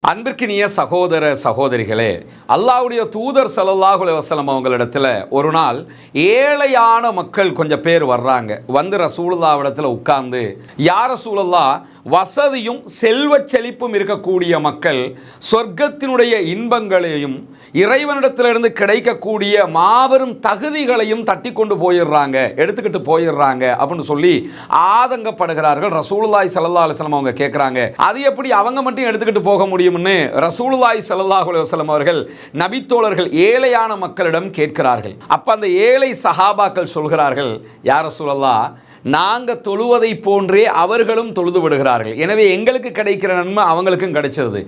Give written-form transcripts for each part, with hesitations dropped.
அன்பிற்கினிய சகோதர சகோதரிகளே, அல்லாஹ்வுடைய தூதர் ஸல்லல்லாஹு அலைஹி வஸல்லம் அவங்களிடத்துல ஒரு நாள் ஏழையான மக்கள் கொஞ்சம் பேர் வர்றாங்க. வந்து ரசூலுல்லாஹ் இடத்துல உட்கார்ந்து, யா ரசூலல்லாஹ், வசதியும் செல்வச் செழிப்பும் இருக்கக்கூடிய மக்கள் சொர்க்கத்தினுடைய இன்பங்களையும் இறைவனிடத்திலிருந்து கிடைக்கக்கூடிய மாபெரும் தகுதிகளையும் தட்டி கொண்டு போயிடுறாங்க, எடுத்துக்கிட்டு போயிடுறாங்க அப்படின்னு சொல்லி ஆதங்கப்படுகிறார்கள். ரசூலுல்லாஹி ஸல்லல்லாஹு அலைஹி வஸல்லம் அவங்க கேட்குறாங்க, அது எப்படி அவங்க மட்டும் எடுத்துக்கிட்டு போக முடியும்னு ரசூலுல்லாஹி ஸல்லல்லாஹு அலைஹி வஸல்லம் அவர்கள் நபித்தோழர்கள் ஏழையான மக்களிடம் கேட்கிறார்கள். அப்ப அந்த ஏழை சஹாபாக்கள் சொல்கிறார்கள், யா ரசூலல்லாஹ், நாங்க தொழுவதை போன்றே அவர்களும் தொழுது விடுகிறார்கள், எனவே எங்களுக்கு கிடைக்கிற நன்மை அவங்களுக்கும் கிடைச்சது.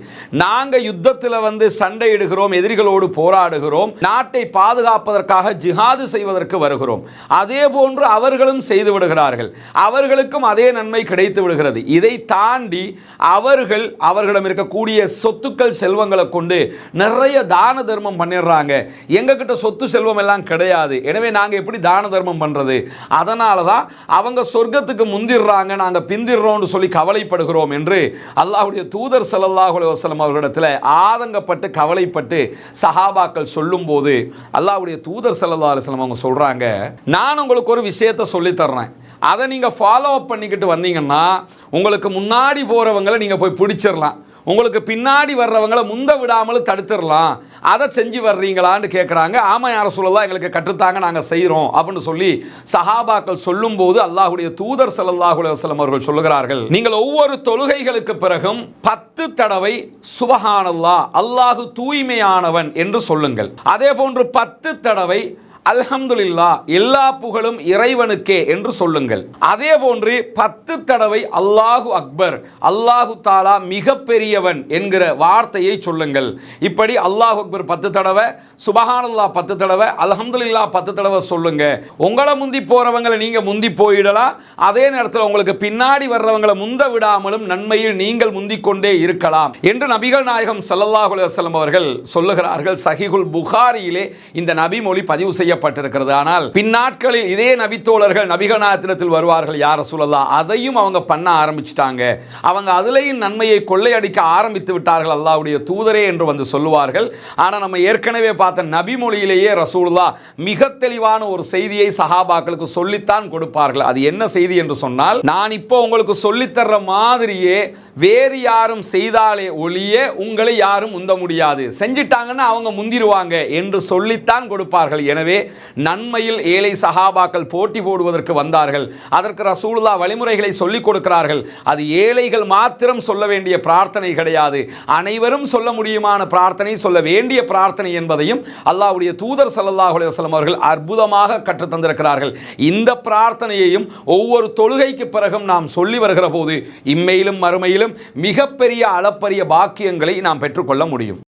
நாங்க யுத்தத்தில் வந்து சண்டையிடுகிறோம், எதிரிகளோடு போராடுகிறோம், நாட்டை பாதுகாப்பதற்காக ஜிஹாது செய்வதற்கு வருகிறோம், அதே போன்று அவர்களும் செய்து விடுகிறார்கள், அவர்களுக்கும் அதே நன்மை கிடைத்து விடுகிறது. இதை தாண்டி அவர்களிடம் இருக்கக்கூடிய சொத்துக்கள் செல்வங்களை கொண்டு நிறைய தான தர்மம் பண்ணிடுறாங்க, எங்ககிட்ட சொத்து செல்வம் எல்லாம் கிடையாது, எனவே நாங்க எப்படி தான தர்மம் பண்றது? அதனால தான் அவங்க சொர்க்கத்துக்கு முந்திடுறாங்க, நாங்க பிந்திடுறோம்னு சொல்லி கவலைப்படுகிறோம் என்று அல்லாஹ்வுடைய தூதர் ஸல்லல்லாஹு அலைஹி வஸல்லம் அவர்களிடத்தில் ஆதங்கப்பட்டு கவலைப்பட்டு சஹாபாக்கள் சொல்லும்போது அல்லாஹ்வுடைய தூதர் ஸல்லல்லாஹு அலைஹி வஸல்லம் அவங்க சொல்றாங்க, நான் உங்களுக்கு ஒரு விஷயத்தை சொல்லி தர்றேன், அதை நீங்க ஃபாலோ அப் பண்ணிக்கிட்டு வந்தீங்கன்னா உங்களுக்கு முன்னாடி போறவங்களை நீங்க போய் பிடிச்சிடலாம், உங்களுக்கு பின்னாடி வர்றவங்களை முந்த விடாமல் தடுத்துடலாம், அதை செஞ்சு வர்றீங்களான்னு கேட்குறாங்க. ஆமாம் யா ரசூலல்லாஹ், எங்களுக்கு கற்றுத்தாங்க, நாங்கள் செய்கிறோம் அப்படின்னு சொல்லி சஹாபாக்கள் சொல்லும்போது அல்லாஹ்வுடைய தூதர் ஸல்லல்லாஹு அலைஹி வஸல்லம் அவர்கள் சொல்லுகிறார்கள், நீங்கள் ஒவ்வொரு தொழுகைகளுக்கு பிறகும் 10 தடவை சுபஹானல்லாஹ், அல்லாஹு தூய்மையானவன் என்று சொல்லுங்கள். அதே போன்று 10 தடவை அல்ஹம்துலில்லாஹ், எல்லா புகழும் இறைவனுக்கே என்று சொல்லுங்கள். அதே போன்று 10 தடவை அல்லாஹு அக்பர், அல்லாஹு தாலா மிக பெரியவன் என்கிற வார்த்தையை சொல்லுங்கள். இப்படி அல்லாஹு அக்பர் 10 தடவை, சுபஹானல்லாஹ் 10 தடவை, அல்ஹம்துலில்லாஹ் 10 தடவை சொல்லுங்க. உங்களை முந்தி போறவங்களை நீங்க முந்தி போயிடலாம், அதே நேரத்தில் உங்களுக்கு பின்னாடி வர்றவங்களை முந்த விடாமலும் நன்மையில் நீங்கள் முந்திக் கொண்டே இருக்கலாம் என்று நபிகள் நாயகம் ஸல்லல்லாஹு அலைஹி வஸல்லம் அவர்கள் சொல்லுகிறார்கள். சஹீஹுல் புகாரியிலே இந்த நபி மொழி பதிவு செய்யப்பட்டிருக்கிறது. ஆனால் பின்னாட்களில் இதே நபித்தோழர்கள் நபிகள் நாயகத்தில் வருவார்கள், யா ரசூலல்லாஹ், அதையும் அவங்க பண்ண ஆரம்பிச்சிட்டாங்க, அவங்க அதுலேயும் நன்மையை கொள்ளையடிக்க ஆரம்பித்து விட்டார்கள் அல்லாஹ்வுடைய தூதரே என்று வந்து சொல்லுவார்கள். ஆனால் நம்ம ஏற்கனவே பார்த்த நபி மொழியிலேயே ரசூலுல்லாஹ் மிக தெளிவான ஒரு செய்தியை சஹாபாக்களுக்கு சொல்லித்தான் கொடுப்பார்கள். அது என்ன செய்தி என்று சொன்னால், நான் இப்போ உங்களுக்கு சொல்லித்தர்ற மாதிரியே வேறு யாரும் செய்தாலே ஒழிய உங்களை யாரும் முந்த முடியாது, செஞ்சிட்டாங்கன்னா அவங்க முந்திருவாங்க என்று சொல்லித்தான் கொடுப்பார்கள். எனவே நன்மையில் ஏழை சஹாபாக்கள் போட்டி போடுவதற்கு வந்தார்கள். அதற்கு ரசூலுல்லாஹ் வழிமுறைகளை சொல்லிக் கொடுக்கிறார்கள். அது ஏழைகள் மாத்திரம் சொல்ல வேண்டிய பிரார்த்தனை கிடையாது, அனைவரும் சொல்ல முடியுமான பிரார்த்தனை, சொல்ல வேண்டிய பிரார்த்தனை என்பதையும் அல்லாஹ்வுடைய தூதர் ஸல்லல்லாஹு அலைஹி வஸல்லம் அவர்கள் அற்புதமாக கற்றுத் தந்திருக்கிறார்கள். இந்த பிரார்த்தனையையும் ஒவ்வொரு தொழுகைக்கு பிறகும் நாம் சொல்லி வருகிற போது இம்மையிலும் மறுமையிலும் மிகப்பெரிய அளப்பரிய பாக்கியங்களை நாம் பெற்றுக்கொள்ள முடியும்.